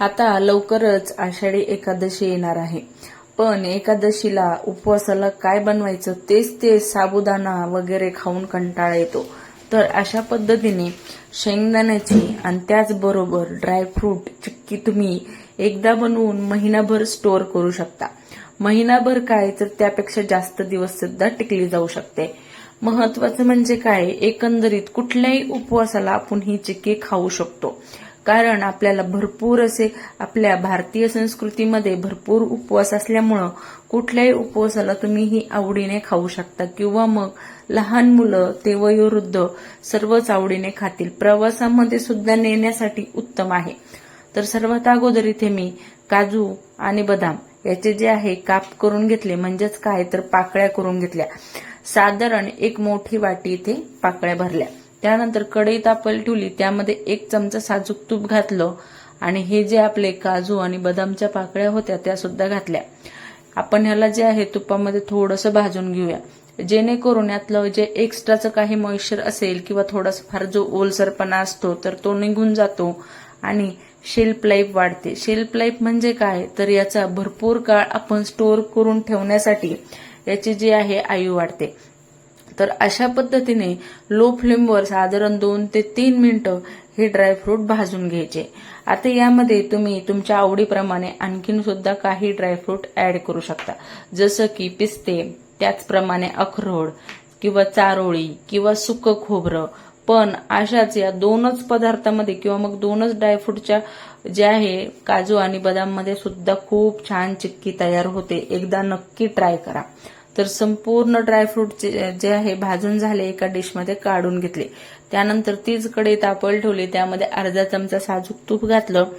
आता लवकरच आषाढी एकादशी येणार आहे. पण एकादशीला उपवासाला काय बनवायचं तेच साबुदाणा वगैरे खाऊन कंटाळा येतो. तर अशा पद्धतीने शेंगदाण्याची आणि त्याचबरोबर ड्रायफ्रूट चिक्की तुम्ही एकदा बनवून महिनाभर स्टोअर करू शकता. महिनाभर काय तर त्यापेक्षा जास्त दिवस सुद्धा टिकली जाऊ शकते. महत्वाचं म्हणजे काय, एकंदरीत कुठल्याही उपवासाला आपण ही चिक्की खाऊ शकतो. कारण आपल्याला भरपूर असे आपल्या भारतीय संस्कृतीमध्ये भरपूर उपवास असल्यामुळं कुठल्याही उपवासाला तुम्ही ही आवडीने खाऊ शकता किंवा मग लहान मुलं ते वयोवृद्ध सर्वच आवडीने खातील. प्रवासामध्ये सुद्धा नेण्यासाठी उत्तम आहे. तर सर्वात अगोदर इथे मी काजू आणि बदाम याचे जे आहे काप करून घेतले, म्हणजेच काय तर पाकळ्या करून घेतल्या. साधारण एक मोठी वाटी इथे पाकळ्या भरल्या. त्यानंतर कढई तापायला ठेवली, त्यामध्ये 1 चमचा साजूक तूप घातलं आणि हे जे आपले काजू आणि बदामच्या पाकळ्या होत्या त्या सुद्धा घातल्या. आपण ह्याला जे आहे तुपामध्ये थोडंसं भाजून घेऊया, जेणेकरून यातलं जे एक्स्ट्राचं काही मॉइश्चर असेल किंवा थोडासा फार जो ओलसरपणा असतो तर तो निघून जातो आणि शेल्फ लाईफ वाढते. शेल्फ लाईफ म्हणजे काय तर याचा भरपूर काळ आपण स्टोअर करून ठेवण्यासाठी याची जी आहे आयु वाढते. तर अशा पद्धतीने लो फ्लेमवर साधारण 2 ते 3 मिनिटं हे ड्रायफ्रूट भाजून घ्यायचे. आता यामध्ये तुम्ही तुमच्या आवडीप्रमाणे आणखीन सुद्धा काही ड्रायफ्रूट ऍड करू शकता, जसं की पिस्ते, त्याचप्रमाणे अक्रोड किंवा चारोळी किंवा सुकं खोबरं. पण अशाच या 2च पदार्थामध्ये किंवा मग 2च ड्रायफ्रूटच्या जे आहे काजू आणि बदाम मध्ये सुद्धा खूप छान चिक्की तयार होते. एकदा नक्की ट्राय करा. तर संपूर्ण ड्रायफ्रूट जे आहे भाजून झाले एका डिशमध्ये काढून घेतले. त्यानंतर तीच कढई तापवायला ठेवली, त्यामध्ये अर्धा चमचा साजूक तूप घातलं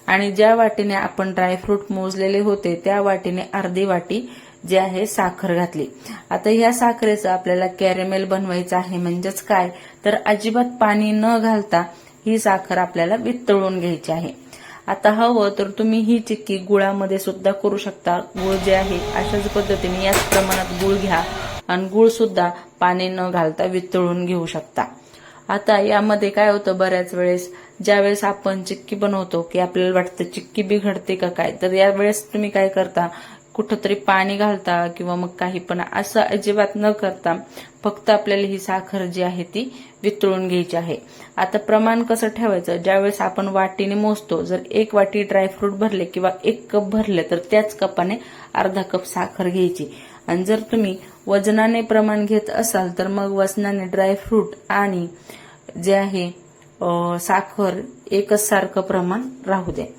आणि ज्या वाटीने आपण ड्रायफ्रूट मोजलेले होते त्या वाटीने अर्धी वाटी जे आहे साखर घातली. आता ह्या साखरेचं आपल्याला कॅरेमेल बनवायचं आहे, म्हणजेच काय तर अजिबात पाणी न घालता ही साखर आपल्याला वितळून घ्यायची आहे. आता हवं तर तुम्ही ही चिक्की गुळामध्ये सुद्धा करू शकता. गुळ जे आहे अशाच पद्धतीने याच प्रमाणात गुळ घ्या आणि गुळ सुद्धा पाणी न घालता वितळून घेऊ शकता. आता यामध्ये काय होतं, बऱ्याच वेळेस ज्यावेळेस आपण चिक्की बनवतो की आपल्याला वाटतं चिक्की बिघडते का काय, तर यावेळेस तुम्ही काय करता, कुठंतरी पाणी घालता किंवा मग काही पण असं अजिबात न करता फक्त आपल्याला ही साखर जी आहे ती वितळून घ्यायची आहे. आता प्रमाण कसं ठेवायचं, ज्यावेळेस आपण वाटीने मोजतो, जर 1 वाटी ड्रायफ्रूट भरले किंवा 1 कप भरले तर त्याच कपाने अर्धा कप साखर घ्यायची. आणि जर तुम्ही वजनाने प्रमाण घेत असाल तर मग वजनाने ड्रायफ्रूट आणि जे आहे साखर एकच सारखं प्रमाण राहू दे.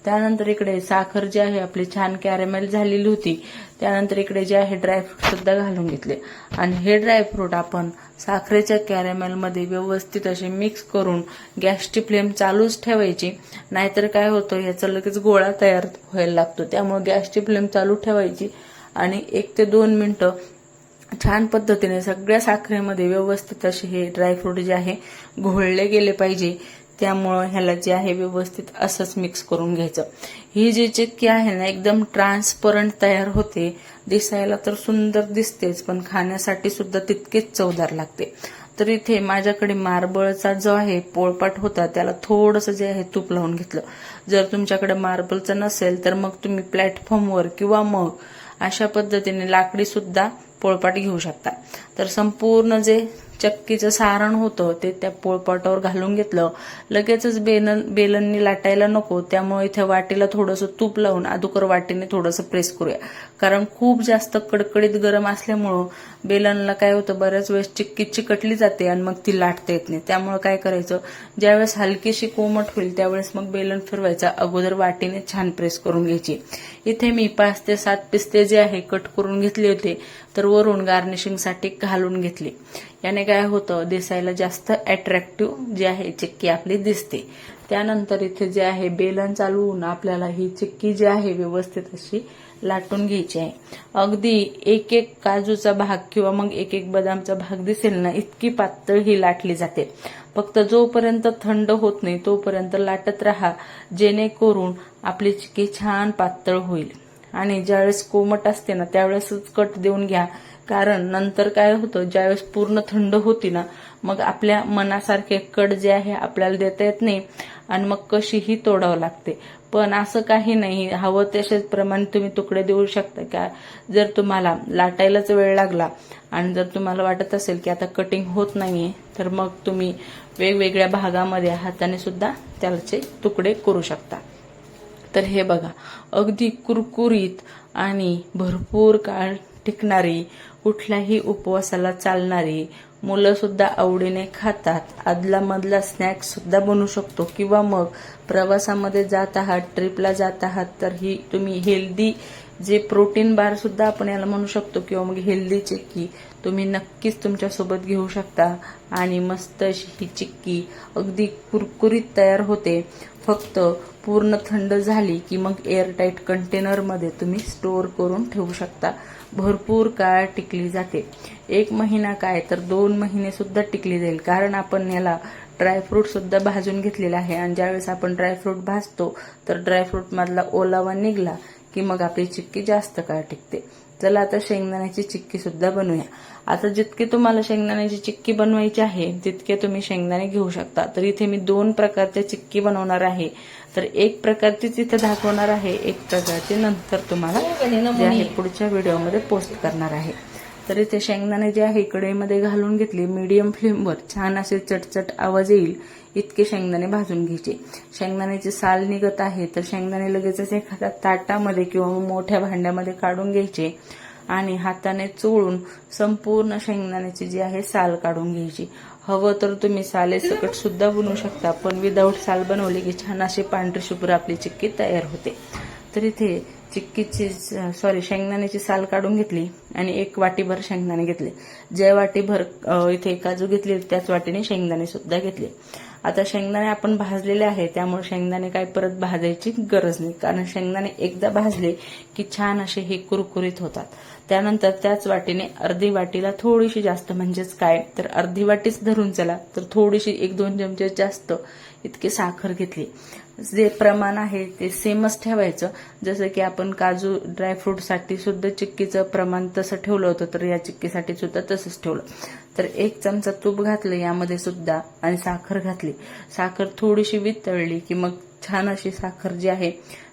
त्यानंतर इकडे साखर जी आहे आपली छान कॅरेमेल झालेली होती. त्यानंतर इकडे जे आहे ड्रायफ्रूट सुद्धा घालून घेतले आणि हे ड्रायफ्रूट आपण साखरेच्या कॅरेमेलमध्ये व्यवस्थित असे मिक्स करून गॅसची फ्लेम चालूच ठेवायची, नाहीतर काय होतं याचा लगेच गोळा तयार व्हायला लागतो. त्यामुळे गॅसची फ्लेम चालू ठेवायची आणि 1 ते 2 मिनिटं छान पद्धतीने सगळ्या साखरेमध्ये व्यवस्थित असे हे ड्रायफ्रूट जे आहे घोळले गेले पाहिजे. त्यामुळं ह्याला जे आहे व्यवस्थित असंच मिक्स करून घ्यायचं. ही जी चिक्की आहे ना एकदम ट्रान्सपरंट तयार होते. दिसायला तर सुंदर दिसतेच, पण खाण्यासाठी सुद्धा तितकेच चवदार लागते. तर इथे माझ्याकडे मार्बलचा जो आहे पोळपाट होता त्याला थोडंसं जे आहे तूप लावून घेतलं. जर तुमच्याकडे मार्बलचं नसेल तर मग तुम्ही प्लॅटफॉर्मवर किंवा मग अशा पद्धतीने लाकडी सुद्धा पोळपाट घेऊ शकता. तर संपूर्ण जे चक्कीचं सारण होतं ते त्या पोळपाटावर घालून घेतलं. लगेचच बेलननी लाटायला नको, त्यामुळे इथे वाटीला थोडंसं तूप लावून अगोदर वाटीने थोडंसं प्रेस करूया. कारण खूप जास्त कडकडीत गरम असल्यामुळं बेलनला काय होतं, बऱ्याच वेळेस चिक्की चिकटली जाते आणि मग ती लाटता येत नाही. त्यामुळे काय करायचं, ज्यावेळेस हलकीशी कोमट होईल त्यावेळेस मग बेलन फिरवायचा, अगोदर वाटीने छान प्रेस करून घ्यायची. इथे मी 5 ते 7 पिस्ते जे आहे कट करून घेतले होते, तर वरून गार्निशिंगसाठी घालून घेतली. याने काय होतं, दिसायला जास्त अट्रॅक्टिव्ह जी आहे चिक्की आपली दिसते. त्यानंतर इथे जे आहे बेलन चालवून आपल्याला ही चिक्की जी आहे व्यवस्थित अशी लाटून घ्यायची आहे. अगदी 1 काजूचा भाग किंवा मग 1 बदामचा भाग दिसेल ना इतकी पातळ ही लाटली जाते. फक्त जोपर्यंत थंड होत नाही तोपर्यंत लाटत राहा, जेणेकरून आपली चिक्की छान पातळ होईल. आणि ज्यावेळेस कोमट असते ना त्यावेळेसच कट देऊन घ्या, कारण नंतर काय होतं, ज्यावेळेस पूर्ण थंड होती ना मग आपल्या मनासारखे कट जे आहे आपल्याला देता येत नाही आणि मग कशीही तोडावं लागते. पण असं काही नाही, हवं तसेच प्रमाणे तुम्ही तुकडे देऊ शकता. का जर तुम्हाला लाटायलाच वेळ लागला आणि जर तुम्हाला वाटत असेल की आता कटिंग होत नाहीये, तर मग तुम्ही वेगवेगळ्या भागामध्ये हाताने सुद्धा त्याचे तुकडे करू शकता. तर हे बघा, अगदी कुरकुरीत आणि भरपूर काळ टिकणारी, कुठल्याही उपवासाला चालणारी, मुलं सुद्धा आवडीने खातात, आदला मधला स्नॅक्स सुद्धा बनवू शकतो. किंवा मग प्रवासामध्ये जात आहात, ट्रिपला जात आहात, तर ही तुम्ही हेल्दी जे प्रोटीन बार सुद्धा आपण याला म्हणू शकतो, किंवा मग हेल्दी चिक्की तुम्ही नक्कीच तुमच्यासोबत घेऊ शकता. आणि मस्त अशी ही चिक्की अगदी कुरकुरीत तयार होते. फक्त पूर्ण थंड झाली की मग एअरटाईट कंटेनरमध्ये तुम्ही स्टोअर करून ठेवू शकता. भरपूर काळ टिकली जाते. 1 महिना काय तर 2 महिने सुद्धा टिकली जाईल, कारण आपण याला ड्रायफ्रूट सुद्धा भाजून घेतलेला आहे. आणि ज्यावेळेस आपण ड्रायफ्रूट भाजतो तर ड्रायफ्रूट मधला ओलावा निघला की मग आपली चिक्की जास्त काळ टिकते. चला आता शेंगदाण्याची चिक्की सुद्धा बनवूया. आता जितके तुम्हाला शेंगदाण्याची चिक्की बनवायची आहे तितके तुम्ही शेंगदाणे घेऊ शकता. तर इथे मी 2 प्रकारच्या चिक्की बनवणार आहे. तर एक प्रकारचीच इथे दाखवणार आहे, एक प्रकारची नंतर तुम्हाला जे आहे पुढच्या व्हिडिओमध्ये पोस्ट करणार आहे. तर इथे शेंगदाणे जे आहे कढईमध्ये घालून घेतले. मीडियम फ्लेमवर छान असे चटचट आवाज येईल इतके शेंगदाणे भाजून घ्यायचे. शेंगदाण्याची साल निघत आहे तर शेंगदाणे लगेचच एखाद्या ताटामध्ये किंवा मोठ्या भांड्यामध्ये काढून घ्यायचे आणि हाताने चोळून संपूर्ण शेंगदाण्याची जी आहे साल काढून घ्यायची. हवं तर तुम्ही सालेसकट सुद्धा बनवू शकता, पण विदाऊट साल बनवली की छान अशी पांढरी शुभ्र आपली चिक्की तयार होते. तर इथे शेंगदाण्याची साल काढून घेतली आणि 1 वाटीभर शेंगदाणे घेतले. ज्या वाटीभर इथे काजू घेतले त्याच वाटीने शेंगदाणे सुद्धा घेतले. आता शेंगदाणे आपण भाजलेले आहे त्यामुळे शेंगदाणे काय परत भाजायची गरज नाही, कारण शेंगदाणे एकदा भाजले की छान असे हे कुरकुरीत होतात. त्यानंतर त्याच वाटीने अर्धी वाटीला थोडीशी जास्त, म्हणजेच काय तर अर्धी वाटीच धरून चला तर थोडीशी 1-2 चमचे जास्त इतकी साखर घेतली. जे प्रमाण आहे ते सेमच ठेवायचं. जसं की आपण काजू ड्रायफ्रूटसाठी सुद्धा चिक्कीचं प्रमाण तसं ठेवलं होतं, तर या चिक्कीसाठी सुद्धा तसंच ठेवलं. तर 1 चमचा तूप घातलं यामध्ये सुद्धा आणि साखर घातली. साखर थोडीशी वितळली की मग छान अशी साखर जी आहे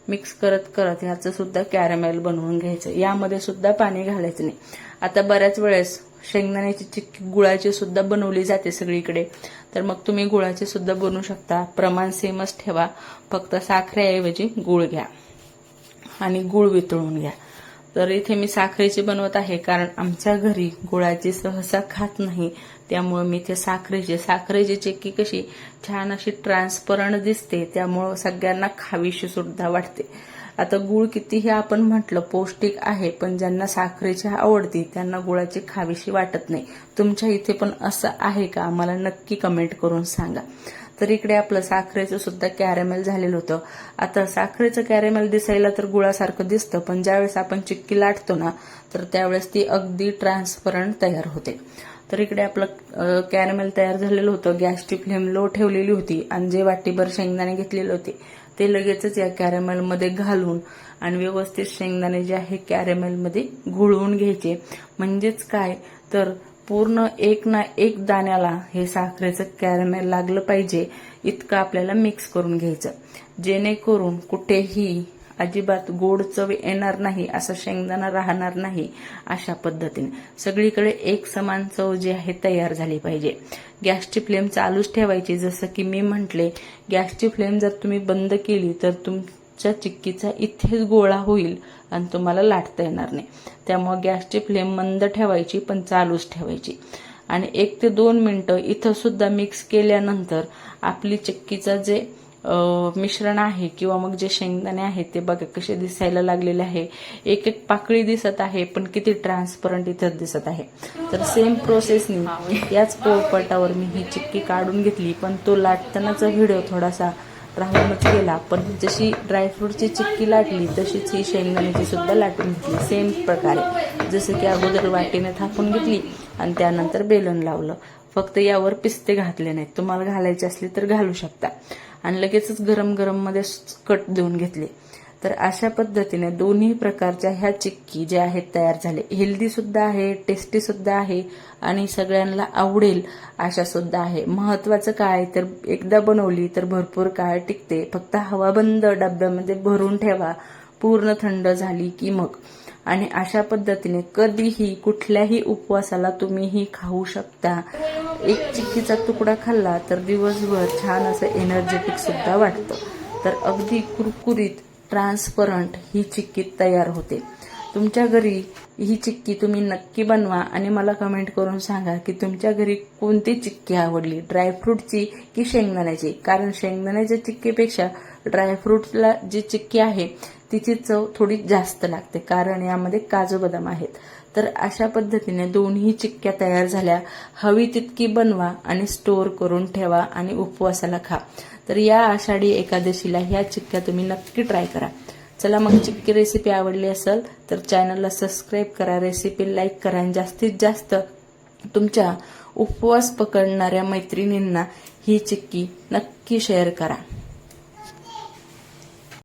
मिक्स करत करत ह्याचं सुद्धा कॅरमेल बनवून घ्यायचं. यामध्ये सुद्धा पाणी घालायचं नाही. आता बऱ्याच वेळेस शेंगदाण्याची चिक्की गुळाची सुद्धा बनवली जाते सगळीकडे, तर मग तुम्ही गुळाची सुद्धा बनवू शकता. प्रमाण सेमच ठेवा, फक्त साखरेऐवजी गुळ घ्या आणि गुळ वितळून घ्या. तर इथे मी साखरेची बनवत आहे, कारण आमच्या घरी गुळाची सहसा खात नाही, त्यामुळे मी ते साखरेची चिक्की कशी छान अशी ट्रान्सपरंट दिसते, त्यामुळं सगळ्यांना खावीशी सुद्धा वाटते. आता गुळ कितीही आपण म्हटलं पौष्टिक आहे, पण ज्यांना साखरेची आवडती त्यांना गुळाची खावीशी वाटत नाही. तुमच्या इथे पण असं आहे का, आम्हाला नक्की कमेंट करून सांगा. तर इकडे आपलं साखरेचं सुद्धा कॅरेमेल झालेलं होतं. आता साखरेचं कॅरेमेल दिसायला तर गुळासारखं दिसतं, पण ज्यावेळेस आपण चिक्की लाटतो ना तर त्यावेळेस ती अगदी ट्रान्सपरंट तयार होते. तर इकडे आपलं कॅरेमेल तयार झालेलं होतं. गॅसची फ्लेम लो ठेवलेली होती आणि जे वाटीभर शेंगदाणे घेतलेले होते ते लगेचच या कॅरेमेलमध्ये घालून आणि व्यवस्थित शेंगदाणे जे आहे कॅरेमेलमध्ये घोळवून घ्यायचे. म्हणजेच काय तर पूर्ण 1 ना 1 दाण्याला हे साखरेचं कॅरेमेल लागलं पाहिजे इतकं आपल्याला मिक्स करून घ्यायचं, जेणेकरून कुठेही अजिबात गोड चव येणार नाही, असं शेंगदाणा राहणार नाही. अशा पद्धतीने सगळीकडे एक समान चव जी आहे तयार झाली पाहिजे. गॅसची फ्लेम चालूच ठेवायची. जसं की मी म्हटले, गॅसची फ्लेम जर तुम्ही बंद केली तर तुमच्या चिक्कीचा इथेच गोळा होईल आणि तुम्हाला लाटता येणार नाही. त्यामुळे गॅसची फ्लेम मंद ठेवायची, पण चालूच ठेवायची. आणि 1 ते 2 मिनिटं इथं सुद्धा मिक्स केल्यानंतर आपली चिक्कीचं जे मिश्रण आहे किंवा मग जे शेंगदाणे आहेत ते बघा कसे दिसायला लागलेले आहे. एक एक पाकळी दिसत आहे, पण किती ट्रान्सपरंट इथं दिसत आहे. तर सेम प्रोसेसनी याच पोळपाटावर मी ही चिक्की काढून घेतली, पण तो लाटतानाचा व्हिडिओ थोडासा राहूनच गेला. पण जशी ड्रायफ्रूटची चिक्की लाटली तशीच ही शेंगदाण्याची सुद्धा लाटून घेतली सेम प्रकारे. जसं की अगोदर वाटीने थापून घेतली आणि त्यानंतर बेलन लावलं. फक्त यावर पिस्ते घातले नाहीत, तुम्हाला घालायचे असले तर घालू शकता. आणि लगेचच गरम गरम मध्ये कट देऊन घेतले. तर अशा पद्धतीने दोन्ही प्रकारच्या ह्या चिक्की ज्या आहेत तयार झाले. हेल्दी सुद्धा आहे, टेस्टी सुद्धा आहे आणि सगळ्यांना आवडेल अशा सुद्धा आहे. महत्वाचं काय तर एकदा बनवली तर भरपूर काळ टिकते. फक्त हवाबंद डब्यामध्ये भरून ठेवा, पूर्ण थंड झाली की मग. आणि अशा पद्धतीने कधीही कुठल्याही उपवासाला तुम्ही ही खाऊ शकता. एक चिक्कीचा तुकडा खाल्ला तर दिवसभर छान असं एनर्जेटिक सुद्धा वाटतं. तर अगदी कुरकुरीत ट्रान्सपरंट ही चिक्की तयार होते. तुमच्या घरी ही चिक्की तुम्ही नक्की बनवा आणि मला कमेंट करून सांगा की तुमच्या घरी कोणती चिक्की आवडली, ड्रायफ्रूटची की शेंगदाण्याची. कारण शेंगदाण्याच्या चिक्कीपेक्षा ड्रायफ्रूटला जी चिक्की आहे तिची चव थोडी जास्त लागते, कारण यामध्ये काजू बदाम आहेत. तर अशा पद्धतीने दोन्ही चिक्क्या तयार झाल्या. हवी तितकी बनवा आणि स्टोअर करून ठेवा आणि उपवासाला खा. तर या आषाढी एकादशीला ह्या चिक्क्या तुम्ही नक्की ट्राय करा. चला मग, चिक्की रेसिपी आवडली असेल तर चॅनलला सबस्क्राईब करा, रेसिपी लाईक करा आणि जास्तीत जास्त तुमच्या उपवास पकडणाऱ्या मैत्रिणींना ही चिक्की नक्की शेअर करा.